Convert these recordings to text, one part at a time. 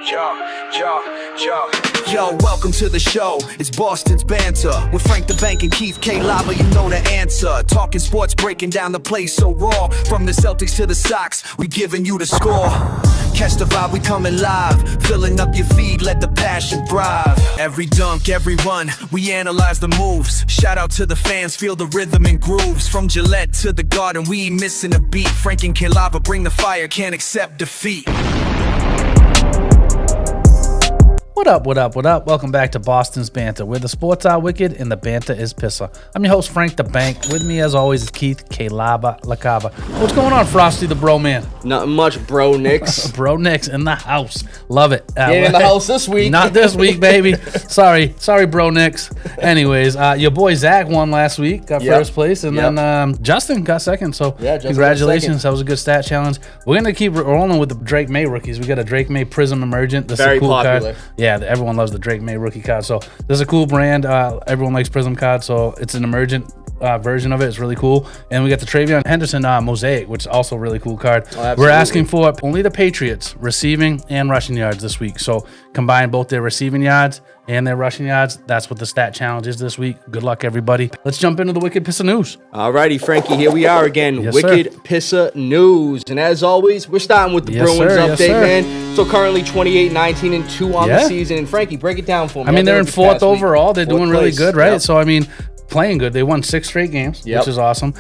Yo, welcome to the show. It's Boston's Banter with Frank the Bank and Keith KLava. You know the answer. Talking sports, breaking down the play so raw. From the Celtics to the Sox, we giving you the score. Catch the vibe, we coming live. Filling up your feed, let the passion thrive. Every dunk, every run, we analyze the moves. Shout out to the fans, feel the rhythm and grooves. From Gillette to the Garden, we ain't missing a beat. Frank and KLava bring the fire, can't accept defeat. What up, what up, what up? Welcome back to Boston's Banter, where the sports are wicked and the banter is pissa. I'm your host, Frank the Bank. With me, as always, is Keith, KLava, LaCava. What's going on, Frosty the Bro Man? Nothing much, bro Nicks. Bro Nicks in the house. Love it. Ain't in the house this week. Not this week, baby. Sorry, Bro Nicks. Anyways, your boy Zach won last week, got first place, and then Justin got second. So congratulations. That was a good stat challenge. We're going to keep rolling with the Drake May rookies. We got a Drake May Prism Emergent. This Very is a cool popular card. Yeah, everyone loves the Drake May rookie card. So this is a cool brand. Everyone likes Prism cards, so it's an emergent version of it. It's really cool. And we got the Travion Henderson Mosaic, which is also a really cool card. We're asking for only the Patriots receiving and rushing yards this week. So combine both their receiving yards and their rushing yards. That's what the stat challenge is this week. Good luck, everybody. Let's jump into the Wicked Pissah News. Alrighty, Frankie, here we are again. Yes, Wicked Pissah News. And as always, we're starting with the Bruins update, man. So currently 28-19-2 on the season. And Frankie, break it down for me. I mean, they're in fourth overall. They're doing really good, right? Yep. So, I mean, playing good. They won 6 straight games, which is awesome.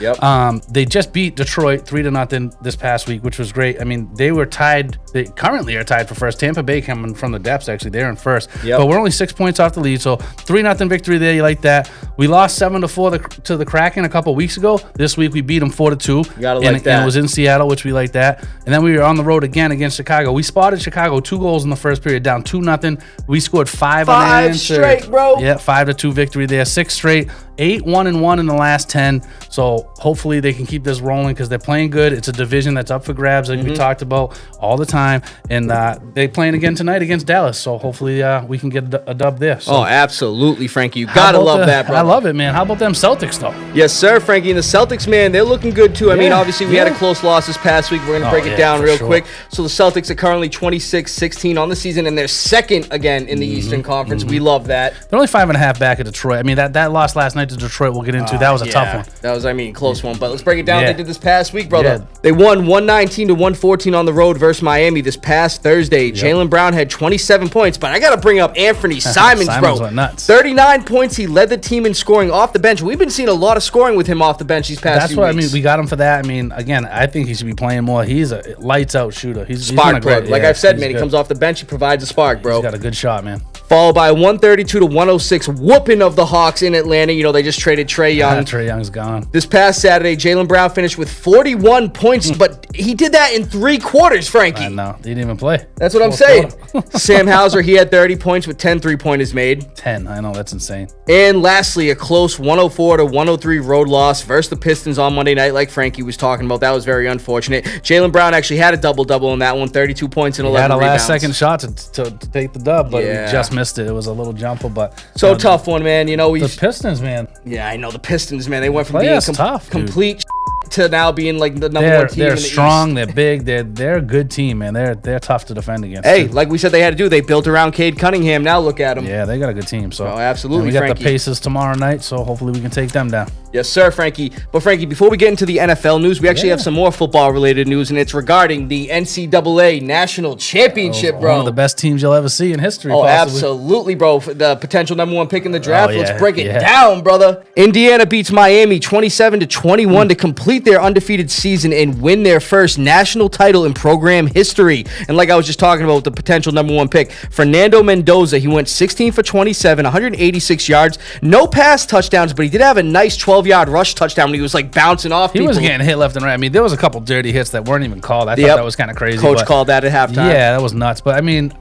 They just beat Detroit 3-0 this past week, which was great. I mean, they were tied. They currently are tied for first. Tampa Bay coming from the depths, actually. They're in first. But we're only 6 points off the lead. So 3-0 victory there. You like that. We lost 7-4 to the Kraken a couple weeks ago. This week we beat them 4-2. You gotta like that. And it was in Seattle, which we like that. And then we were on the road again against Chicago. We spotted Chicago 2 goals in the first period, down 2-0. We scored 5 on the answer. 5 straight, bro. Yeah, 5-2 victory there. 6 straight. 8-1-1 in the last 10. So hopefully they can keep this rolling because they're playing good. It's a division that's up for grabs, like we talked about all the time. And they're playing again tonight against Dallas. So hopefully we can get a dub there. So, oh, absolutely, Frankie. You got to love that, bro. I love it, man. How about them Celtics, though? Yes, sir, Frankie. And the Celtics, man, they're looking good, too. I mean, obviously, we had a close loss this past week. We're going to break it down real quick. So the Celtics are currently 26-16 on the season, and they're second again in the Eastern Conference. We love that. They're only 5.5 back at Detroit. I mean, that loss last night to Detroit we'll get into. That was a tough one. That was, close one. But let's break it down. They did this past week, brother. They won 119-114 on the road versus Miami this past Thursday. Jaylen Brown had 27 points, but I got to bring up Anthony Simons, bro. Went nuts. 39 points. He led the team in scoring off the bench. We've been seeing a lot of scoring with him off the bench these past few weeks. That's what I mean. We got him for that. I mean, again, I think he should be playing more. He's a lights-out shooter. He's spark plug. Like I've said, man, he comes off the bench. He provides a spark, bro. He's got a good shot, man. Followed by a 132-106 whooping of the Hawks in Atlanta. You know, they just traded Trae Young. Trae Young's gone. This past Saturday, Jaylen Brown finished with 41 points, but he did that in 3 quarters, Frankie. I know. He didn't even play. That's what I'm saying. Sam Hauser, he had 30 points with 10 3-pointers made. 10. I know. That's insane. And lastly, a close 104-103 road loss versus the Pistons on Monday night, like Frankie was talking about. That was very unfortunate. Jaylen Brown actually had a double-double in that one, 32 points and 11 rebounds. He had a last-second shot to take the dub, but he just missed it. It was a little jumper, but... So tough one, man. You know, the Pistons, man. Yeah, I know. The Pistons, man. They went from being complete to now being like the number 1 team in the East. They're strong. They're big. They're a good team, man. They're tough to defend against. Hey, like we said they had to do. They built around Cade Cunningham. Now look at them. Yeah, they got a good team. So absolutely, we got Frankie. the Pacers tomorrow night, so hopefully we can take them down. Yes, sir, Frankie. But Frankie, before we get into the NFL news, we actually have some more football-related news, and it's regarding the NCAA National Championship, bro. One of the best teams you'll ever see in history. Oh, possibly. Absolutely, bro. The potential number 1 pick in the draft. Let's break it down, brother. Indiana beats Miami 27-21 to complete their undefeated season and win their first national title in program history. And like I was just talking about, the potential number 1 pick, Fernando Mendoza, he went 16 for 27, 186 yards, no pass touchdowns, but he did have a nice 12-yard rush touchdown when he was like bouncing off people. He was getting hit left and right. I mean, there was a couple dirty hits that weren't even called. I thought that was kind of crazy. Coach called that at halftime. Yeah, that was nuts. But I mean,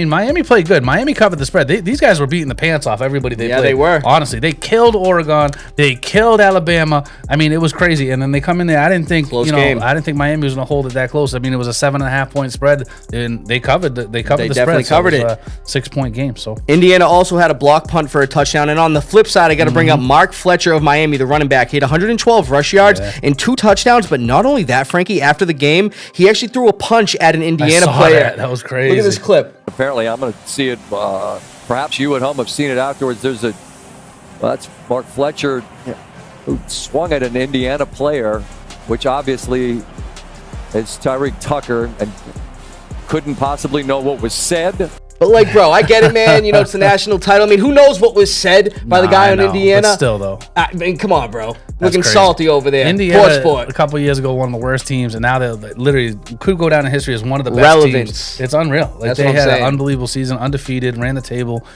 Miami played good. Miami covered the spread. These guys were beating the pants off everybody they played. Yeah, they were. Honestly, they killed Oregon. They killed Alabama. I mean, it was crazy. And then they come in there. I didn't think Miami was going to hold it that close. I mean, it was a 7.5-point spread, and they covered the spread. They definitely covered it. A 6-point game. So Indiana also had a block punt for a touchdown. And on the flip side, I got to bring up Mark Fletcher of Miami, the running back. He had 112 rush yards and 2 touchdowns. But not only that, Frankie, after the game, he actually threw a punch at an Indiana player. That was crazy. Look at this clip. Apparently, I'm going to see it. Perhaps you at home have seen it afterwards. That's Mark Fletcher who swung at an Indiana player, which obviously is Tyreek Tucker, and couldn't possibly know what was said. But, like, bro, I get it, man. You know, it's the national title. I mean, who knows what was said by the guy in Indiana? But still, though. I mean, come on, bro. That's Looking crazy. salty over there. Indiana, Sport. a couple years ago, one of the worst teams, and now they literally could go down in history as one of the best teams. It's unreal. Like, That's they what I'm had saying. an unbelievable season, undefeated, ran the table.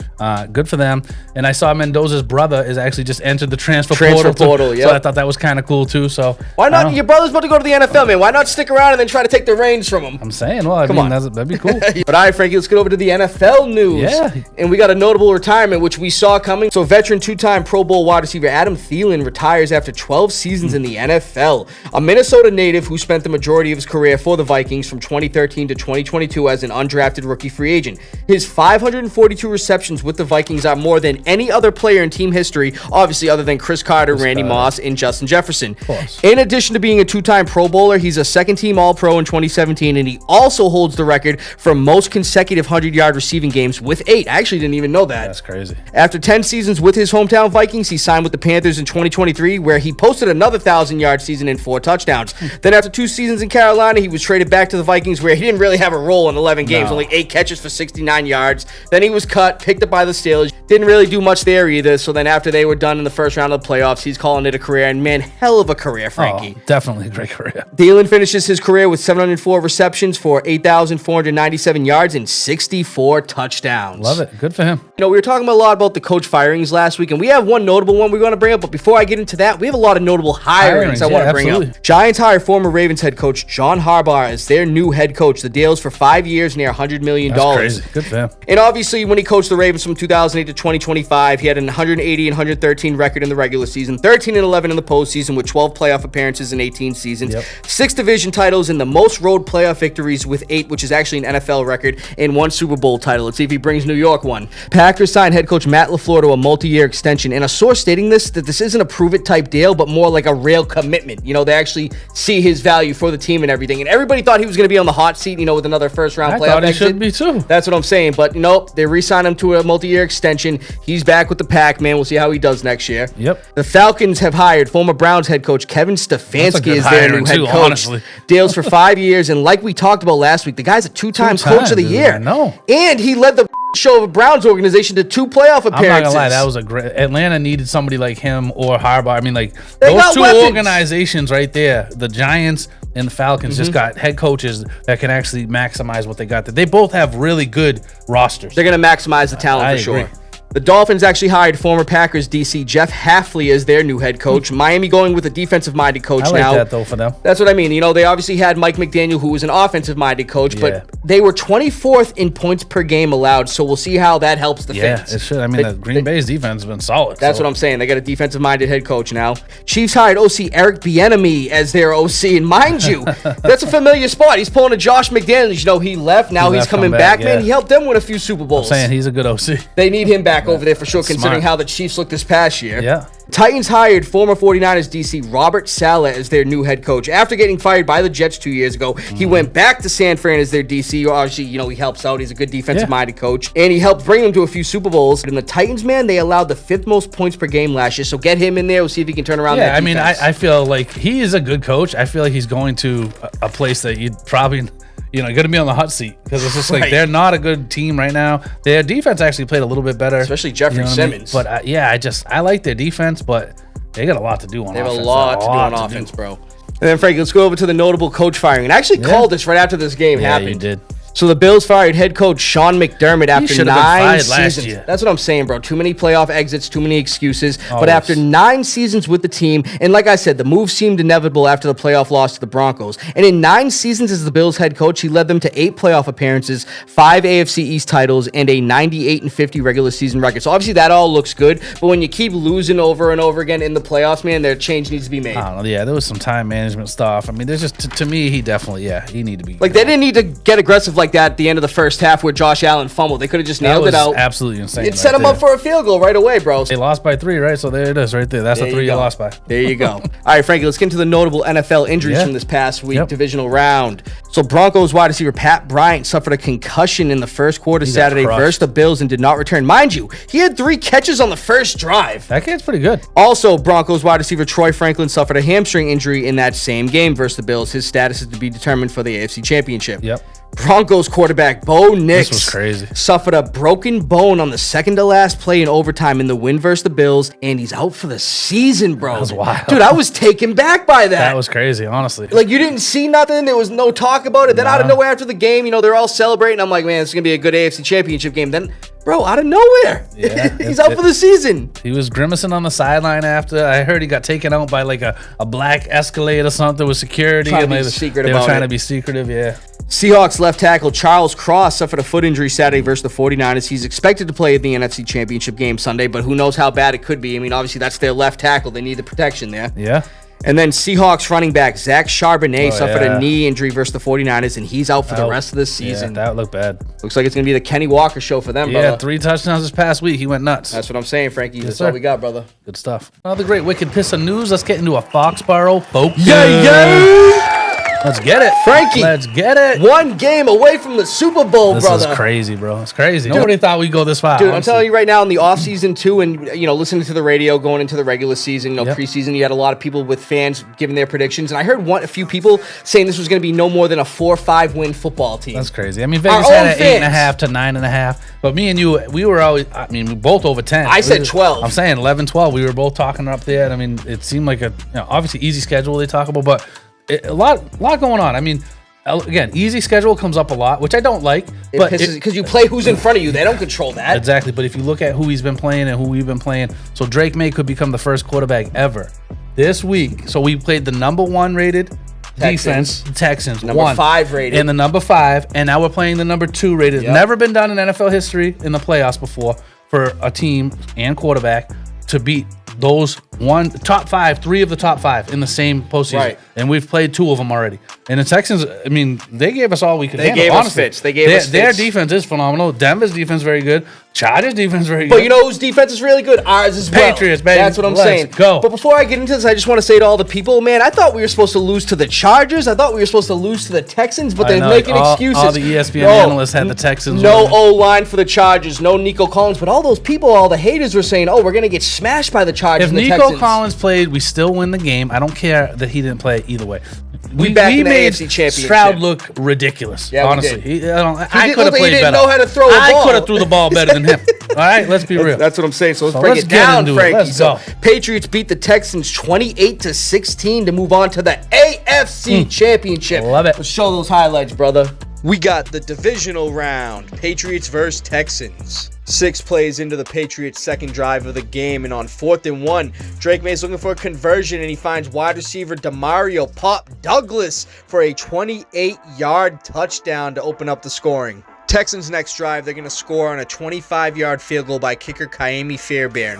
Good for them. And I saw Mendoza's brother is actually just entered the transfer portal. Yeah. So I thought that was kind of cool, too. So why not? Your brother's about to go to the NFL, man. Why not stick around and then try to take the reins from him? I'm saying, well, I mean, that'd be cool. But all right, Frankie, let's get over to the NFL news. Yeah. And we got a notable retirement, which we saw coming. So veteran 2-time Pro Bowl wide receiver Adam Thielen retires after 12 seasons in the NFL. A Minnesota native who spent the majority of his career for the Vikings from 2013 to 2022 as an undrafted rookie free agent. His 542 receptions with the Vikings are more than any other player in team history, obviously other than Chris Carter, Randy Moss, and Justin Jefferson. In addition to being a 2-time Pro Bowler, he's a second-team All-Pro in 2017, and he also holds the record for most consecutive 100-yard receiving games with 8. I actually didn't even know that. That's crazy. After 10 seasons with his hometown Vikings, he signed with the Panthers in 2023, where he posted another 1,000-yard season and 4 touchdowns. Then after 2 seasons in Carolina, he was traded back to the Vikings, where he didn't really have a role in 11 games, only 8 catches for 69 yards. Then he was cut, picked up by the Steelers. Didn't really do much there either. So then after they were done in the first round of the playoffs, he's calling it a career. And man, hell of a career, Frankie. Oh, definitely a great career. Thielen finishes his career with 704 receptions for 8,497 yards and 64 touchdowns. Love it. Good for him. You know, we were talking a lot about the coach firings last week, and we have one notable one we're going to bring up. But before I get into that, we have a lot of notable hirings I want to bring up. Giants hired former Ravens head coach John Harbaugh as their new head coach. The deal's for 5 years, near $100 million. That's crazy. Good for him. And obviously, when he coached the Ravens from 2008 to 2025, he had an 180 and 113 record in the regular season, 13 and 11 in the postseason, with 12 playoff appearances in 18 seasons, 6 division titles, and the most road playoff victories with 8, which is actually an NFL record, and 1 Super Bowl title. Let's see if he brings New York one. Packers signed head coach Matt LaFleur to a multi-year extension, and a source stating that this isn't a prove-it type deal, but more like a real commitment. You know, they actually see his value for the team and everything. And everybody thought he was going to be on the hot seat, you know, with another first-round playoff thought he exit. should be too. That's what I'm saying. But, you know, they re-signed him to a multi-year extension. He's back with the pack, man. We'll see how he does next year. Yep. The Falcons have hired former Browns head coach Kevin Stefanski as their new head coach. Honestly. Deals for 5 years. And like we talked about last week, the guy's a 2-time coach of the year. I know. And he led the show of a Browns organization to 2 playoff appearances. I'm not gonna lie, that was a great. Atlanta needed somebody like him or Harbaugh. I mean, like They those got 2 weapons. organizations right there, the Giants and the Falcons, just got head coaches that can actually maximize what they got. They both have really good rosters. They're going to maximize the talent I for sure. agree. The Dolphins actually hired former Packers DC Jeff Hafley as their new head coach. Miami going with a defensive-minded coach I like now. that, though, for them. That's what I mean. You know, they obviously had Mike McDaniel, who was an offensive-minded coach, Yeah. but they were 24th in points per game allowed, so we'll see how that helps the Yeah, fans. it should. I mean, the Green Bay's defense has been solid. That's what I'm saying. They got a defensive-minded head coach now. Chiefs hired OC Eric Bieniemy as their OC, and mind you, that's a familiar spot. He's pulling a Josh McDaniels. You know, he left. Now he's coming back, man. yeah. He helped them win a few Super Bowls. I'm saying he's a good OC. They need him back over there for sure, considering smart. how the Chiefs looked this past year. Yeah. Titans hired former 49ers DC Robert Saleh as their new head coach. After getting fired by the Jets 2 years ago, he went back to San Fran as their DC. Obviously, you know, he helps out. He's a good defensive-minded coach. And he helped bring them to a few Super Bowls. And the Titans, man, they allowed the 5th most points per game last year. So get him in there. We'll see if he can turn around that defense. I mean, I feel like he is a good coach. I feel like he's going to a place that you'd probably... You know, going to be on the hot seat because it's just like they're not a good team right now. Their defense actually played a little bit better, Especially Jeffrey Simmons. I mean? But I like their defense, but they got a lot to do on offense. They have a lot to do on offense, bro. And then, Frankie, let's go over to the notable coach firing. And I actually called this right after this game happened. You did. So the Bills fired head coach Sean McDermott after 9 seasons. Last year. That's what I'm saying, bro. Too many playoff exits, too many excuses. Always. But after 9 seasons with the team, and like I said, the move seemed inevitable after the playoff loss to the Broncos. And in 9 seasons as the Bills head coach, he led them to 8 playoff appearances, 5 AFC East titles, and a 98-50 regular season record. So obviously that all looks good. But when you keep losing over and over again in the playoffs, man, their change needs to be made. I don't know. Yeah, there was some time management stuff. I mean, there's just to me, he definitely, he needed to be Like, they didn't need to get aggressive like like that at the end of the first half where Josh Allen fumbled. They could have just nailed it out. Absolutely insane. It set them up for a field goal right away, bro. They lost by 3, right? So there it is, right there. That's the 3 you lost by. There you go. All right, Frankie, let's get into the notable NFL injuries from this past week, divisional round. So Broncos wide receiver Pat Bryant suffered a concussion in the first quarter Saturday versus the Bills and did not return. Mind you, he had 3 catches on the first drive. That kid's pretty good. Also, Broncos wide receiver Troy Franklin suffered a hamstring injury in that same game versus the Bills. His status is to be determined for the AFC Championship. Yep. Broncos quarterback Bo Nix This was crazy. Suffered a broken bone on the second to last play in overtime in the win versus the Bills, and he's out for the season, bro. That was wild. Dude, I was taken back by that. That was crazy, honestly. Like, you didn't see nothing. There was no talk about it. Then out of nowhere after the game, you know, they're all celebrating. I'm like, man, it's going to be a good AFC Championship game. Then, bro, out of nowhere, he's out for the season. He was grimacing on the sideline after. I heard he got taken out by like a black Escalade or something with security. Trying to and be they secret were about trying it. to be secretive, Seahawks left tackle Charles Cross suffered a foot injury Saturday versus the 49ers. He's expected to play at the NFC Championship game Sunday, but who knows how bad it could be. I mean, obviously, that's their left tackle. They need the protection there. Yeah. And then Seahawks running back Zach Charbonnet suffered a knee injury versus the 49ers, and he's out for the rest of the season. Yeah, that looked bad. Looks like it's going to be the Kenny Walker show for them, brother. 3 touchdowns this past week. He went nuts. That's what I'm saying, Frankie. That's all we got, brother. Good stuff. Another great Wicked Pissah news. Let's get into a Foxboro focus. Let's get it. Frankie. Let's get it. 1 game away from the Super Bowl, This brother. is crazy, bro. It's crazy. Nobody thought we'd go this far. Dude, I'm telling you right now, in the offseason, too, and, you know, listening to the radio, going into the regular season, preseason, you had a lot of people with fans giving their predictions. And I heard a few people saying this was going to be no more than a 4-5 win football team. That's crazy. I mean, Vegas had an 8.5 to 9.5. But me and you, we were always, I mean, we both over 10. I said 12. I'm saying 11, 12. We were both talking up there. And I mean, it seemed like obviously easy schedule they talk about, but a lot going on. I mean, again, easy schedule comes up a lot, which I don't like. Because you play who's in front of you. They don't control that. Exactly. But if you look at who he's been playing and who we've been playing, so Drake May could become the first quarterback ever this week. So we played the number 1 rated defense, Texans. Number 5 rated. And the number 5. And now we're playing the number 2 rated. Never been done in NFL history in the playoffs before for a team and quarterback to beat those 3 of the top 5 in the same postseason. Right. And we've played 2 of them already. And the Texans, I mean, they gave us all we could handle. They gave us fits. Their defense is phenomenal. Denver's defense very good. Chargers defense very good. But you know whose defense is really good? Ours as well. Patriots, baby. That's what I'm saying. Go. But before I get into this, I just want to say to all the people, man, I thought we were supposed to lose to the Chargers. I thought we were supposed to lose to the Texans, but they're making excuses. All the ESPN analysts had the Texans. No O-line for the Chargers. No Nico Collins. But all those people, all the haters were saying, we're going to get smashed by the Chargers If and the Nico Texans. Collins played, we still win the game. I don't care that he didn't play either way. We back in the made AFC Championship. Stroud look ridiculous. Yeah, honestly, we did. I could have played didn't better. know how to throw a ball. I could have threw the ball better than him. All right, let's be real. That's what I'm saying. So let's break it get down, into Frankie. Let's go. Patriots beat the Texans 28-16 to move on to the AFC Championship. Love it. Let's show those highlights, brother. We got the divisional round. Patriots versus Texans. 6 plays into the Patriots' second drive of the game, and on 4th and 1, Drake May's looking for a conversion, and he finds wide receiver Demario Pop Douglas for a 28-yard touchdown to open up the scoring. Texans' next drive, they're going to score on a 25-yard field goal by kicker Kaimi Fairbairn.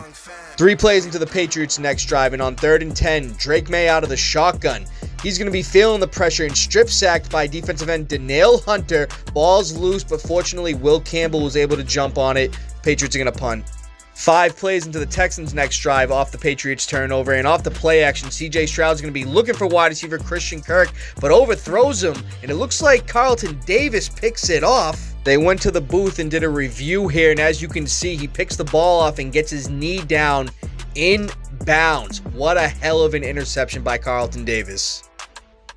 3 plays into the Patriots' next drive, and on 3rd and 10, Drake May out of the shotgun. He's going to be feeling the pressure and strip sacked by defensive end Danielle Hunter. Ball's loose, but fortunately Will Campbell was able to jump on it. Patriots are going to punt. 5 plays into the Texans' next drive off the Patriots' turnover, and off the play action, C.J. Stroud's going to be looking for wide receiver Christian Kirk, but overthrows him, and it looks like Carlton Davis picks it off. They went to the booth and did a review here, and as you can see, he picks the ball off and gets his knee down in bounds. What a hell of an interception by Carlton Davis.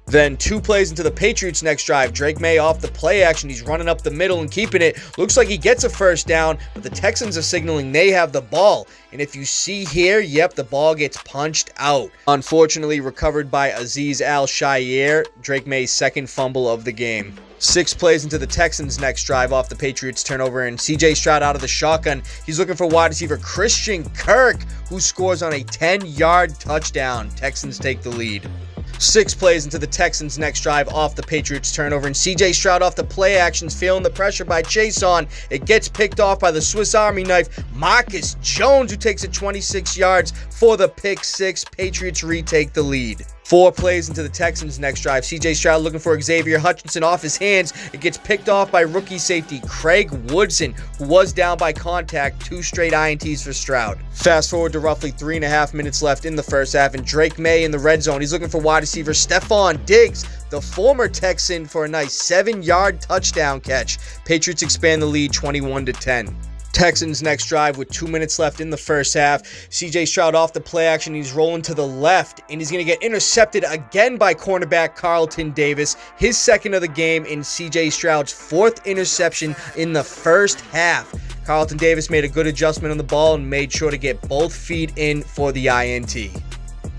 Then 2 plays into the Patriots' next drive, Drake May off the play action. He's running up the middle and keeping it. Looks like he gets a first down, but the Texans are signaling they have the ball. And if you see here, yep, the ball gets punched out. Unfortunately, recovered by Azeez Al-Shaair, Drake May's second fumble of the game. 6 plays into the Texans' next drive off the Patriots' turnover, and C.J. Stroud out of the shotgun. He's looking for wide receiver Christian Kirk, who scores on a 10-yard touchdown. Texans take the lead. 6 plays into the Texans' next drive off the Patriots' turnover, and C.J. Stroud off the play actions, feeling the pressure by Chase on. It gets picked off by the Swiss Army knife, Marcus Jones, who takes it 26 yards for the pick 6. Patriots retake the lead. 4 plays into the Texans' next drive. C.J. Stroud looking for Xavier Hutchinson off his hands. It gets picked off by rookie safety Craig Woodson, who was down by contact. 2 straight INTs for Stroud. Fast forward to roughly 3.5 minutes left in the first half, and Drake May in the red zone. He's looking for wide receiver Stephon Diggs, the former Texan, for a nice 7-yard touchdown catch. Patriots expand the lead 21-10. Texans next drive with 2 minutes left in the first half. CJ Stroud off the play action. He's rolling to the left, and he's going to get intercepted again by cornerback Carlton Davis. His second of the game, and CJ Stroud's 4th interception in the first half. Carlton Davis made a good adjustment on the ball and made sure to get both feet in for the INT.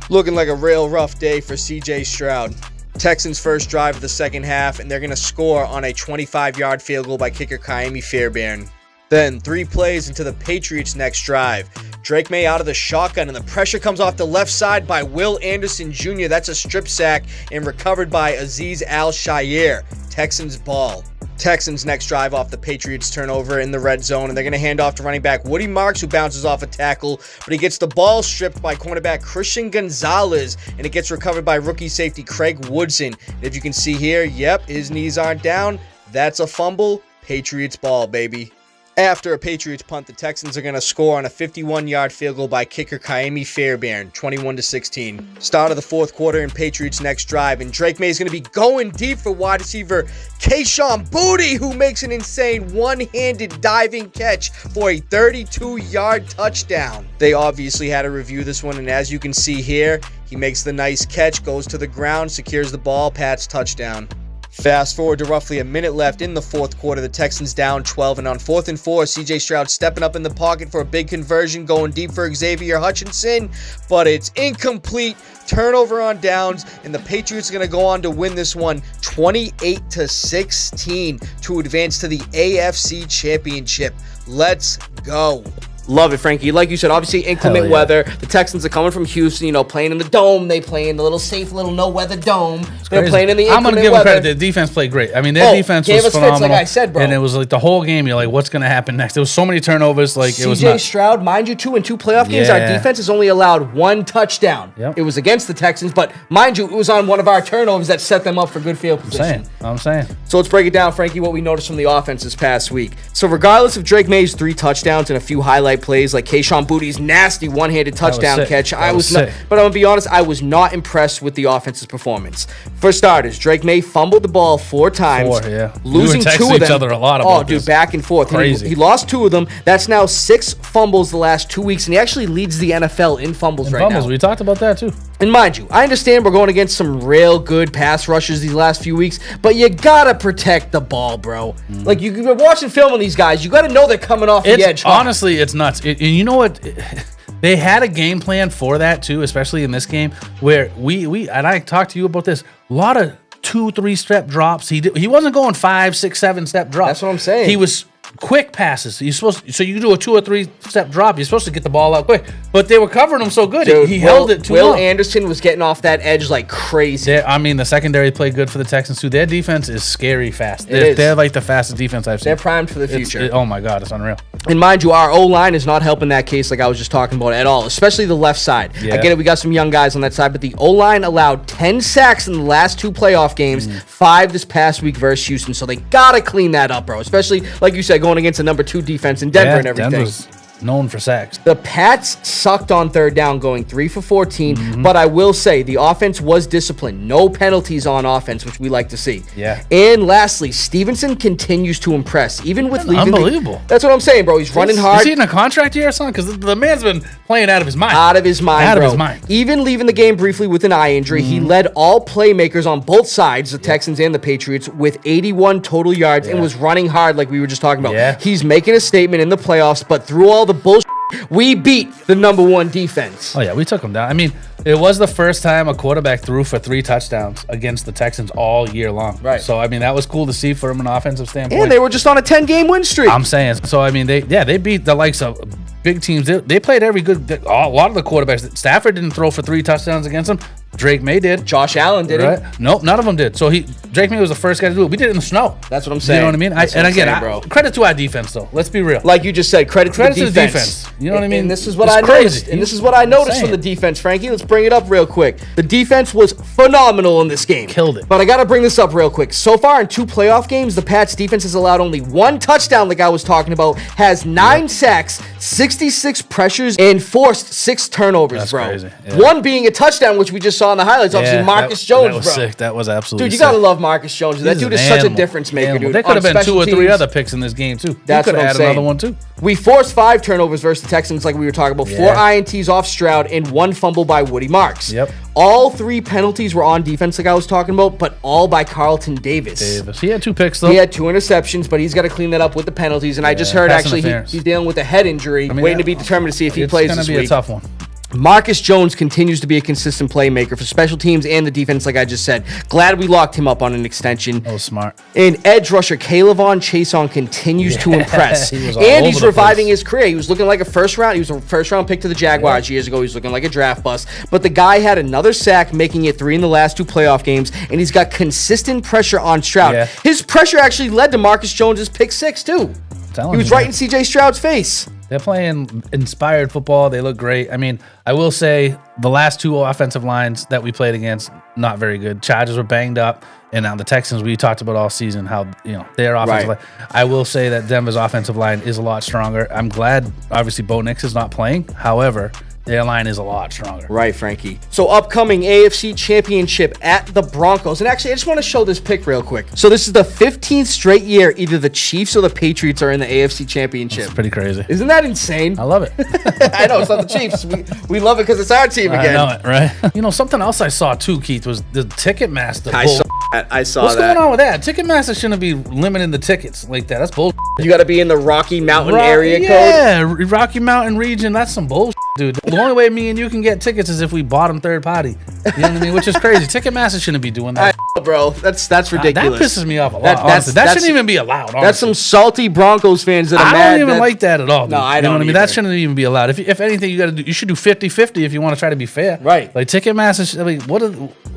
Looking like a real rough day for CJ Stroud. Texans first drive of the second half, and they're going to score on a 25-yard field goal by kicker Kaimi Fairbairn. Then 3 plays into the Patriots' next drive. Drake May out of the shotgun, and the pressure comes off the left side by Will Anderson Jr. That's a strip sack and recovered by Aziz Al-Shaair. Texans ball. Texans next drive off the Patriots turnover in the red zone, and they're going to hand off to running back Woody Marks, who bounces off a tackle, but he gets the ball stripped by cornerback Christian Gonzalez, and it gets recovered by rookie safety Craig Woodson. And if you can see here, yep, his knees aren't down. That's a fumble. Patriots ball, baby. After a Patriots punt, the Texans are going to score on a 51-yard field goal by kicker Kaimi Fairbairn, 21-16. Start of the fourth quarter in Patriots' next drive, and Drake May is going to be going deep for wide receiver Kayshon Boutte, who makes an insane one-handed diving catch for a 32-yard touchdown. They obviously had to review this one, and as you can see here, he makes the nice catch, goes to the ground, secures the ball, Pats touchdown. Fast forward to roughly a minute left in the fourth quarter. The Texans down 12, and on 4th and 4, CJ Stroud stepping up in the pocket for a big conversion, going deep for Xavier Hutchinson, but it's incomplete. Turnover on downs, and the Patriots are going to go on to win this one 28-16 to advance to the AFC Championship. Let's go. Love it, Frankie. Like you said, obviously inclement weather. The Texans are coming from Houston, playing in the dome. They play in the little safe little no-weather dome. They're playing in the inclement weather. I'm going to give them credit. The defense played great. I mean, their defense was phenomenal. Fits, like I said, bro. And it was like the whole game, you're like, what's going to happen next? There was so many turnovers. Like it was CJ Stroud, mind you, in 2 playoff games, our defense has only allowed 1 touchdown. Yep. It was against the Texans, but mind you, it was on one of our turnovers that set them up for good field position. I'm saying. So let's break it down, Frankie, what we noticed from the offense this past week. So regardless of Drake May's 3 touchdowns and a few highlight plays like Kayshon Boutte's nasty one-handed touchdown catch, but I'm going to be honest, I was not impressed with the offense's performance. For starters, Drake May fumbled the ball 4 times, losing 2 of them. Each other a lot about this. Back and forth. Crazy. He lost 2 of them. That's now 6 fumbles the last 2 weeks, and he actually leads the NFL in fumbles now. We talked about that too. And mind you, I understand we're going against some real good pass rushers these last few weeks, but you gotta protect the ball, bro. Like, you've been watching film on these guys, you gotta know they're coming off the edge. Honestly, it's nuts. And you know what? They had a game plan for that too, especially in this game, where we and I talked to you about this. A lot of 2-3 step drops. He wasn't going 5, 6, 7 step drops. That's what I'm saying. He was quick passes. So you do a 2 or 3 step drop. You're supposed to get the ball out quick, but they were covering him so good. Dude, he held it too long. Will Anderson was getting off that edge like crazy. I mean, the secondary played good for the Texans too. Their defense is scary fast. They're like the fastest defense I've seen. They're primed for the future. Oh my God, it's unreal. And mind you, our O-line is not helping that case like I was just talking about at all, especially the left side. I get it, we got some young guys on that side, but the O-line allowed 10 sacks in the last 2 playoff games, 5 this past week versus Houston, so they got to clean that up, bro, especially, like you said, going against a number 2 defense in Denver and everything. Denver's known for sacks. The Pats sucked on 3rd down, going 3 for 14, but I will say the offense was disciplined. No penalties on offense, which we like to see. Yeah. And lastly, Stevenson continues to impress, even with leaving. Unbelievable. That's what I'm saying, bro. He's running hard. Is he in a contract year or something? Because the man's been playing out of his mind. Out of his mind. Even leaving the game briefly with an eye injury, he led all playmakers on both sides, the Texans and the Patriots, with 81 total yards and was running hard like we were just talking about. Yeah. He's making a statement in the playoffs, but through all the bullshit, we beat the number 1 defense. Oh, yeah, we took them down. I mean, it was the first time a quarterback threw for 3 touchdowns against the Texans all year long. Right. So, I mean, that was cool to see from an offensive standpoint. And they were just on a 10-game win streak. I'm saying. So, I mean, they beat the likes of big teams. They played every good. A lot of the quarterbacks. Stafford didn't throw for 3 touchdowns against them. Drake May did. Josh Allen did it. Nope, none of them did. So Drake May was the first guy to do it. We did it in the snow. That's what I'm saying. You know what I mean? That's what I'm saying, bro. Credit to our defense, though. Let's be real. Like you just said, credit to the defense. You know what I mean? And this is what I noticed. And this is what I noticed from the defense, Frankie. Let's bring it up real quick. The defense was phenomenal in this game. Killed it. But I got to bring this up real quick. So far in 2 playoff games, the Pats defense has allowed only 1 touchdown, like I was talking about, has 9 sacks, 66 pressures, and forced 6 turnovers, That's bro. crazy. Yeah. 1 being a touchdown, which we just saw in the highlights. Obviously, Marcus Jones, that was bro. sick. That was absolutely Dude, you sick. gotta love Marcus Jones. That dude is such a difference maker, dude. There could have On been 2 or 3 special other teams. picks in this game, too. That's could what I'm have had saying. another one, too. We forced 5 turnovers versus the Texans, like we were talking about. 4 INTs off Stroud and 1 fumble by Woody Marks. Yep. All 3 penalties were on defense, like I was talking about, but all by Carlton Davis. He had 2 picks, though. He had 2 interceptions, but he's got to clean that up with the penalties. And I just heard pass actually interference. he's dealing with a head injury, waiting to be determined to see if he plays this week. It's going to be a tough one. Marcus Jones continues to be a consistent playmaker for special teams and the defense, like I just said. Glad we locked him up on an extension. Oh, smart. And edge rusher KLava Chason continues to impress. He all and over he's the reviving place. his career. He was looking like a first round. He was a first round pick to the Jaguars years ago. He was looking like a draft bust. But the guy had another sack, making it 3 in the last 2 playoff games. And he's got consistent pressure on Stroud. Yeah. His pressure actually led to Marcus Jones's pick 6 too. He was right in CJ Stroud's face. They're playing inspired football. They look great. I mean, I will say the last 2 offensive lines that we played against, not very good. Chargers were banged up. And now the Texans, we talked about all season how, their offensive line. I will say that Denver's offensive line is a lot stronger. I'm glad, obviously, Bo Nix is not playing. However, their line is a lot stronger. Right, Frankie. So upcoming AFC Championship at the Broncos. And actually, I just want to show this pick real quick. So this is the 15th straight year either the Chiefs or the Patriots are in the AFC Championship. It's pretty crazy. Isn't that insane? I love it. I know, it's not the Chiefs. We love it because it's our team again. I know it, right? Something else I saw too, Keith, was the Ticketmaster. I saw that. What's going on with that? Ticketmaster shouldn't be limiting the tickets like that. That's bullshit. You got to be in the Rocky Mountain area code? Yeah, Rocky Mountain region. That's some bullshit, dude. The only way me and you can get tickets is if we bought them third party. You know what I mean? Which is crazy. Ticketmaster shouldn't be doing that. Bro, that's ridiculous. That pisses me off a lot, honestly. That shouldn't even be allowed, honestly. That's some salty Broncos fans that are mad. I don't even like that at all, dude. No, I don't You know what I mean? either. That shouldn't even be allowed. If anything, you should do 50-50 if you want to try to be fair. Right. Like Ticketmaster,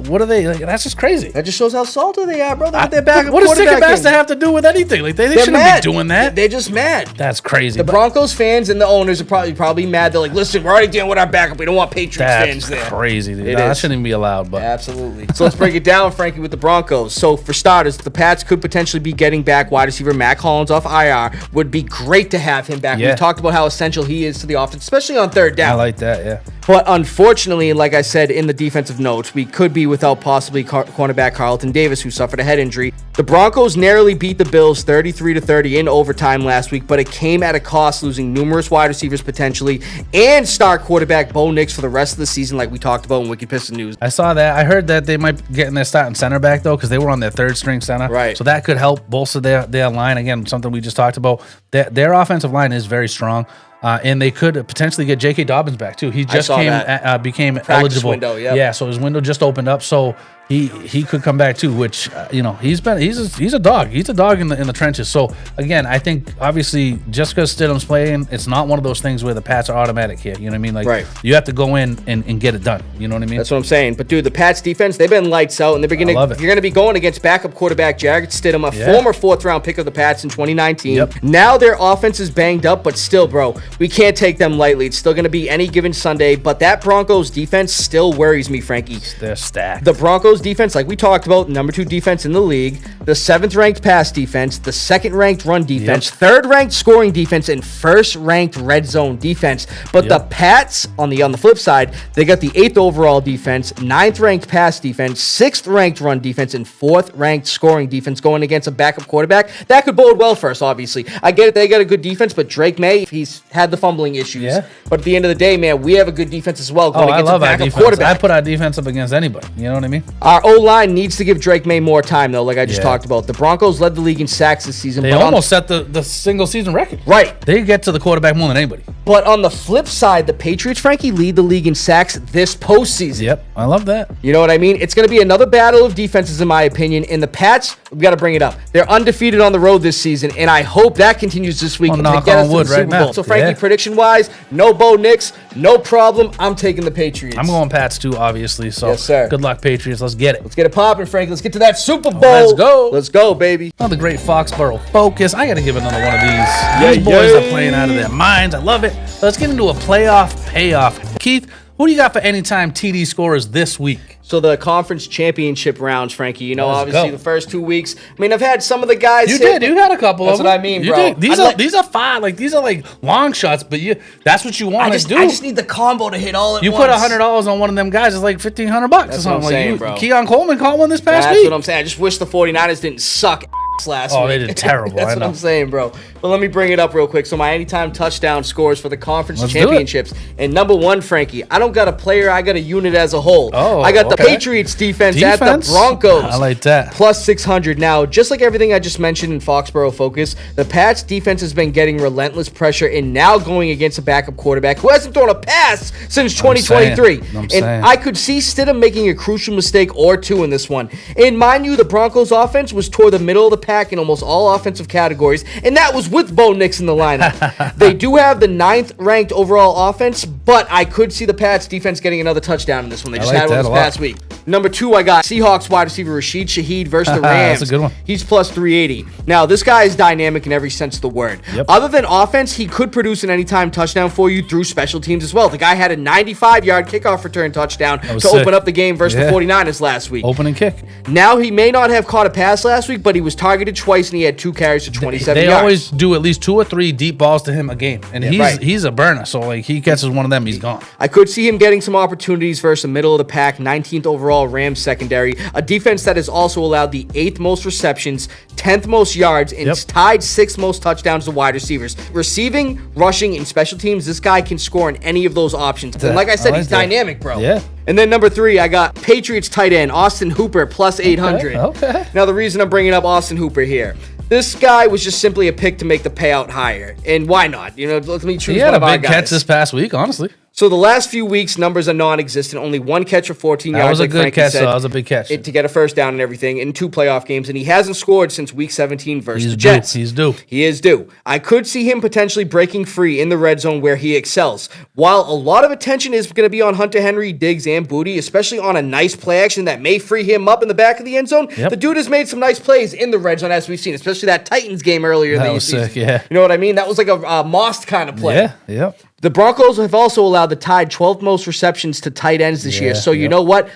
what are they? Like, that's just crazy. That just shows how salty they are, bro. They're back. What does Ticketmaster have to do with anything? Like they shouldn't be doing that. They're just mad. That's crazy. The Broncos fans and the owners are probably mad. They're like, listen, we're already dealing with our backup. We don't want Patriots fans there. That's crazy, dude. It That is. shouldn't even be allowed. But Absolutely. So let's break it down, Frankie, with the Broncos. So for starters, the Pats could potentially be getting back wide receiver Mac Hollins off IR. Would be great to have him back. Yeah. We've talked about how essential he is to the offense, especially on third down. I like that. Yeah. But unfortunately, like I said in the defensive notes, we could be without possibly cornerback Carlton Davis, who suffered a head injury. The Broncos narrowly beat the Bills 33-30 in overtime last week, but it came at a cost, losing numerous wide receivers potentially and star quarterback Bo Nix for the rest of the season, like we talked about in Wicked Pissah News. I saw that. I heard that they might get in their starting center back though, because they were on their 3rd string center. Right. So that could help bolster their line. Again, something we just talked about. Their offensive line is very strong. And they could potentially get J.K. Dobbins back too. He just became Practice eligible. window, yep. Yeah, so his window just opened up. So he could come back too. Which he's a dog. He's a dog in the trenches. So again, I think obviously just because Stidham's playing, it's not one of those things where the Pats are automatic here. You know what I mean? Like you have to go in and get it done. You know what I mean? That's what I'm saying. But dude, the Pats defense, they've been lights out, and you're gonna be going against backup quarterback Jarrett Stidham, a former 4th round pick of the Pats in 2019. Yep. Now their offense is banged up, but still, bro, we can't take them lightly. It's still gonna be any given Sunday. But that Broncos defense still worries me, Frankie. They're stacked. The Broncos defense, like we talked about, number 2 defense in the league, the 7th ranked pass defense, the 2nd ranked run defense, 3rd ranked scoring defense, and 1st ranked red zone defense. But the Pats, on the flip side, they got the 8th overall defense, 9th ranked pass defense, 6th ranked run defense, and 4th ranked scoring defense going against a backup quarterback. That could bode well for us, obviously. I get it, they got a good defense, but Drake May, he's had the fumbling issues. Yeah. But at the end of the day, man, we have a good defense as well going I against love a our backup defense. quarterback. I put our defense up against anybody. You know what I mean? Our O-line needs to give Drake May more time, though, like I just talked about. The Broncos led the league in sacks this season. They but almost set the single season record. Right. They get to the quarterback more than anybody. But on the flip side, the Patriots, Frankie, lead the league in sacks this postseason. Yep, I love that. You know what I mean? It's going to be another battle of defenses, in my opinion. And the Pats, we got to bring it up. They're undefeated on the road this season, and I hope that continues this week Well, to knock get us on to wood the right Super now. Bowl. So, Frankie, Yeah. prediction-wise, no Bo Nix, no problem. I'm taking the Patriots. I'm going Pats too, obviously. So Yes, sir. good luck, Patriots. Let's get it. Let's get it popping, Frankie. Let's get to that Super Bowl. Let's go. Let's go, baby. Another great Foxboro focus. I got to give another one of these. These boys are playing out of their minds. I love it. Let's get into a playoff payoff. Keith, who do you got for anytime TD scorers this week? So the conference championship rounds, Frankie, you know, Let's obviously go. the first 2 weeks. I mean, I've had some of the guys You hit. did. You had a couple That's of them. what I mean, You bro. did. These are fine. Like these are like long shots, but that's what you want to do. I just need the combo to hit all at You once. put $100 on one of them guys, it's like $1,500 or That's what something. I'm Like saying, you, bro. Keon Coleman caught one this past That's week. what I'm saying. I just wish the 49ers didn't suck last week. Oh, they did terrible. That's I what know. I'm saying, bro. But let me bring it up real quick. So my anytime touchdown scores for the conference Let's do it. championships. And number one, Frankie, I don't got a player. I got a unit as a whole. Oh, I got the okay. Patriots defense at the Defense? Broncos. I like that. Plus 600. Now, just like everything I just mentioned in Foxboro Focus, the Pats defense has been getting relentless pressure and now going against a backup quarterback who hasn't thrown a pass since 2023. I'm saying. And I could see Stidham making a crucial mistake or two in this one. And mind you, the Broncos offense was toward the middle of the pack in almost all offensive categories, and that was with Bo Nix in the lineup. They do have the 9th ranked overall offense, but I could see the Pats defense getting another touchdown in this one. They just like had one that this a lot. past week. Number 2, I got Seahawks wide receiver Rashid Shaheed versus the Rams. That's a good one. He's plus 380. Now, this guy is dynamic in every sense of the word. Yep. Other than offense, he could produce an anytime touchdown for you through special teams as well. The guy had a 95-yard kickoff return touchdown to was sick. open up the game versus Yeah. the 49ers last week. Open and kick. Now, he may not have caught a pass last week, but he was targeted twice and he had 2 carries for 27 They yards. always do at least 2 or 3 deep balls to him a game, and right. he's a burner. So like he catches one of them, he's gone. I could see him getting some opportunities versus the middle of the pack, 19th overall Rams secondary, a defense that has also allowed the 8th most receptions, 10th most yards, and Yep. tied 6th most touchdowns to wide receivers. Receiving, rushing, and special teams, this guy can score in any of those options. And like I said, I like he's that. dynamic, bro. Yeah. And then number 3, I got Patriots tight end Austin Hooper plus 800. Okay. Now the reason I'm bringing up Austin Hooper here, this guy was just simply a pick to make the payout higher. And why not? You know, let me choose He one had a of our big catch guys. this past week, honestly. So the last few weeks, numbers are non-existent. Only 1 catch for 14 That yards. was a like good Frankie catch, said, though. That was a big catch. to get a first down and everything in 2 playoff games, and he hasn't scored since Week 17 versus He's the due. Jets. He's due. He is due. I could see him potentially breaking free in the red zone where he excels. While a lot of attention is going to be on Hunter Henry, Diggs, and Booty, especially on a nice play action that may free him up in the back of the end zone, Yep. the dude has made some nice plays in the red zone as we've seen, especially that Titans game earlier in That the was season. sick, yeah. You know what I mean? That was like a Moss kind of play. Yeah, yep. The Broncos have also allowed the tied 12th most receptions to tight ends this year. So you yep. know what?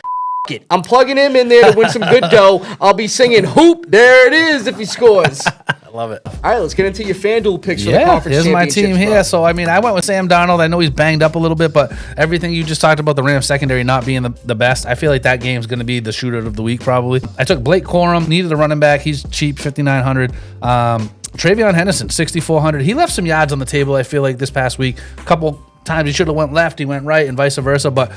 It. I'm plugging him in there to win some good dough. I'll be singing hoop. There it is if he scores. I love it. All right, let's get into your FanDuel picks for the Yeah, conference here's my team championships, here. bro. So, I mean, I went with Sam Darnold. I know he's banged up a little bit, but everything you just talked about, the Rams secondary not being the best, I feel like that game's going to be the shooter of the week probably. I took Blake Corum, needed a running back. He's cheap, $5,900. Travion Henderson, $6,400. He left some yards on the table, I feel like, this past week. A couple times he should have went left, he went right, and vice versa. But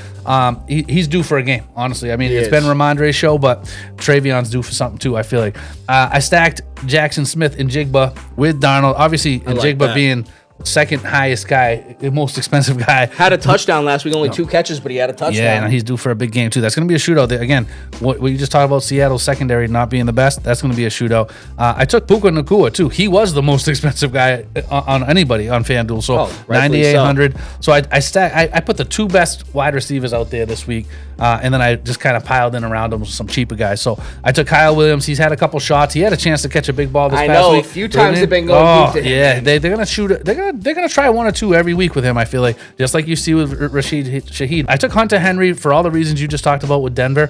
he's due for a game, honestly. I mean, it's been Ramondre's show, but Travion's due for something too, I feel like. I stacked Jackson Smith and Jigba with Darnold. Obviously, and like Jigba that. being second highest guy, the most expensive guy. Had a touchdown last week, only 2 catches, but he had a touchdown. Yeah, and he's due for a big game too. That's going to be a shootout. Again, what you just talked about, Seattle's secondary not being the best. That's going to be a shootout. I took Puka Nacua too. He was the most expensive guy on anybody on FanDuel. So rightfully so. $9,800. So I put the 2 best wide receivers out there this week, and then I just kind of piled in around them with some cheaper guys. So I took Kyle Williams. He's had a couple shots. He had a chance to catch a big ball this I past know, week. a few times they've been going deep to him. Yeah, they're gonna shoot it. They're gonna try 1 or 2 every week with him. I feel like just like you see with Rashid Shaheed. I took Hunter Henry for all the reasons you just talked about with Denver.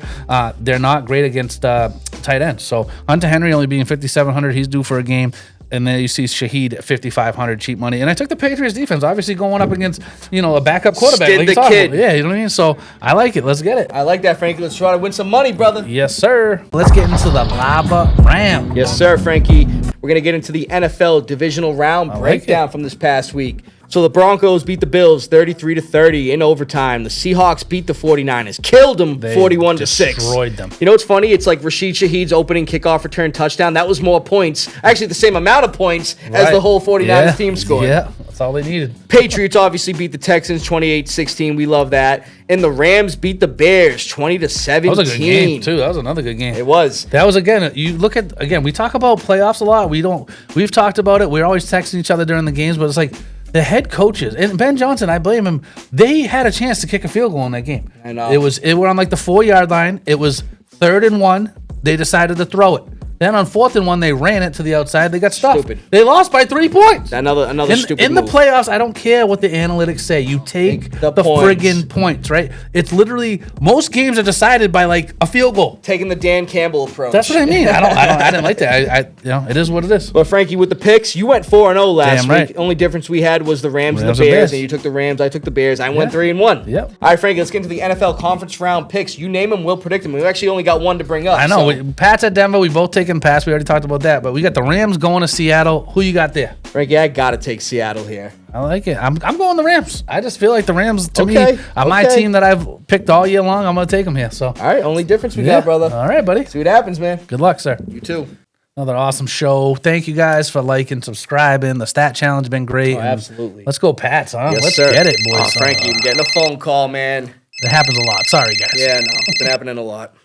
They're not great against tight ends. So Hunter Henry only being $5,700. He's due for a game. And then you see Shaheed at $5,500, cheap money. And I took the Patriots defense, obviously going up against a backup quarterback. Stid like the you're talking kid. about. Yeah, you know what I mean. So I like it. Let's get it. I like that, Frankie. Let's try to win some money, brother. Yes, sir. Let's get into the Lava Ram. Yes, sir, Frankie. We're going to get into the NFL divisional round breakdown from this past week. So the Broncos beat the Bills 33-30 in overtime. The Seahawks beat the 49ers, killed them 41-6. Destroyed them. You know what's funny? It's like Rashid Shaheed's opening kickoff return touchdown. That was more points, actually the same amount of points as the whole 49ers team scored. Yeah, that's all they needed. Patriots obviously beat the Texans 28-16. We love that. And the Rams beat the Bears 20-17. That was a good game too. That was another good game. It was. That was again. You look at again. We talk about playoffs a lot. We've talked about it. We're always texting each other during the games, but it's like the head coaches and Ben Johnson. I blame him. They had a chance to kick a field goal in that game. I know. It were on like the 4-yard line. It was 3rd and 1. They decided to throw it. Then on 4th and 1, they ran it to the outside. They got stuffed. Stupid. They lost by 3 points. Another stupid in move. the playoffs. I don't care what the analytics say. You take the points. friggin' points, right? It's literally most games are decided by like a field goal. Taking the Dan Campbell approach. That's what I mean. I didn't like that. It is what it is. But Frankie, with the picks, you went 4-0 last Damn right. week. Only difference we had was the Rams and the Rams and Bears, Bears. and you took the Rams. I took the Bears. I went 3-1. Yep. All right, Frankie, let's get into the NFL conference round picks. You name them, we'll predict them. We've actually only got one to bring up. I know. so- Pat's at Denver. We both taken Pats. We already talked about that. But we got the Rams going to Seattle. Who you got there? Frankie, I gotta take Seattle here. I like it. I'm going the Rams. I just feel like the Rams, to me, Okay, are my okay. team that I've picked all year long. I'm going to take them here. So, All right, only difference we got, brother. All right, buddy. See what happens, man. Good luck, sir. You too. Another awesome show. Thank you guys for liking, subscribing. The stat challenge has been great. Oh, And absolutely. Let's go, Pats, huh? Yes, Let's sir. get it, boys. Oh, Frankie, I'm getting a phone call, man. It happens a lot. Sorry, guys. Yeah, no, it's been happening a lot.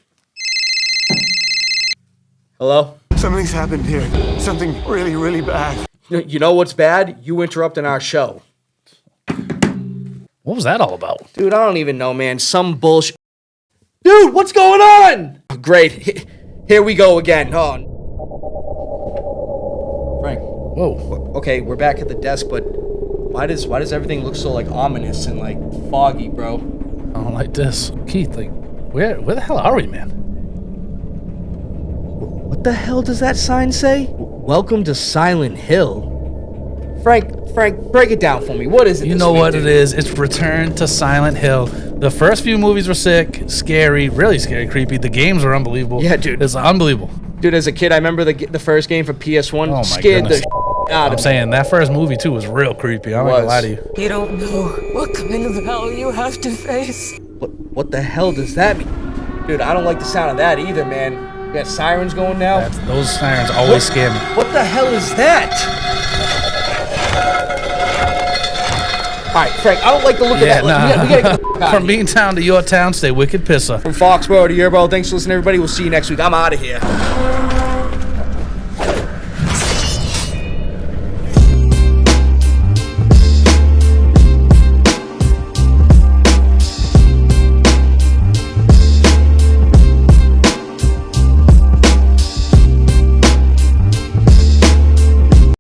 Hello? Something's happened here. Something really, really bad. You know what's bad? You interrupting our show. What was that all about? Dude, I don't even know, man. Some bullshit. Dude, what's going on? Great. Here we go again. Oh. Frank. Whoa. Okay, we're back at the desk, but why does everything look so like ominous and like foggy, bro? I don't like this. Keith, like, where the hell are we, man? What the hell does that sign say? Welcome to Silent Hill. Frank, break it down for me. What is it? You know what it is. It's Return to Silent Hill. The first few movies were sick, scary, really scary, creepy. The games were unbelievable. Yeah, dude. It's unbelievable. Dude, as a kid, I remember the first game for PS1 Oh, my scared goodness. the out of I'm me. saying that first movie, too, was real creepy. I'm not going to lie to you. You don't know what kind of hell you have to face. What the hell does that mean? Dude, I don't like the sound of that either, man. You got sirens going now? Those sirens always scare me. What the hell is that? All right, Frank, I don't like the look of that. We gotta get the f- out From of here. Beantown to your town, stay Wicked Pissah. From Foxboro to Yerbro, thanks for listening, everybody. We'll see you next week. I'm out of here.